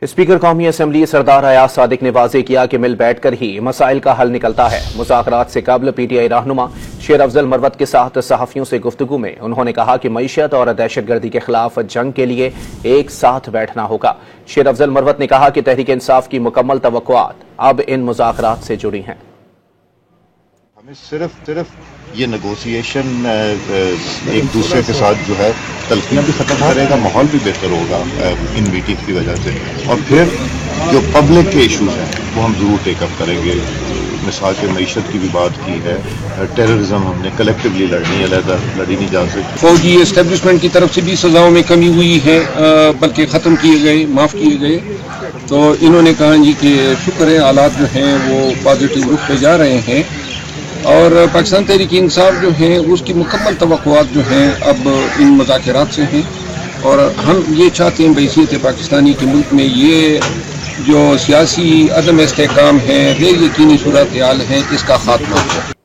Speaker قومی assembly سردار ایاز صادق نے واضح کیا کہ مل بیٹھ کر ہی مسائل کا حل نکلتا ہے۔ مذاکرات سے قبل پی ٹی آئی رہنما شیر افضل مروت کے ساتھ صحافیوں سے گفتگو میں انہوں نے کہا کہ معیشت اور دہشت گردی کے خلاف جنگ کے لیے ایک ساتھ بیٹھنا ہوگا۔ شیر افضل مروت نے کہا کہ تحریک انصاف کی مکمل توقعات اب ان مذاکرات سے جڑی ہیں۔ ہمیں صرف یہ نیگوسیشن ایک دوسرے کے ساتھ جو ہے تلخیاں بھی ختم کرے گا، ماحول بھی بہتر ہوگا ان میٹنگ کی وجہ سے، اور پھر جو پبلک کے ایشوز ہیں وہ ہم ضرور ٹیک اپ کریں گے۔ مثال کے معیشت کی بھی بات کی ہے، ٹیررزم ہم نے کلیکٹیولی لڑنی، علیحدہ لڑی نہیں جا سکتی۔ فوجی اسٹیبلشمنٹ کی طرف سے بھی سزاؤں میں کمی ہوئی ہے، بلکہ ختم کیے گئے، معاف کیے گئے۔ تو انہوں نے کہا جی کہ شکر ہے حالات جو ہیں وہ پازیٹیو رخ پہ جا رہے ہیں، اور پاکستان تحریک انصاف جو ہیں اس کی مکمل توقعات جو ہیں اب ان مذاکرات سے ہیں، اور ہم یہ چاہتے ہیں بحیثیت پاکستانی کے ملک میں یہ جو سیاسی عدم استحکام ہے، غیر یقینی صورتحال ہے، اس کا خاتمہ ہو۔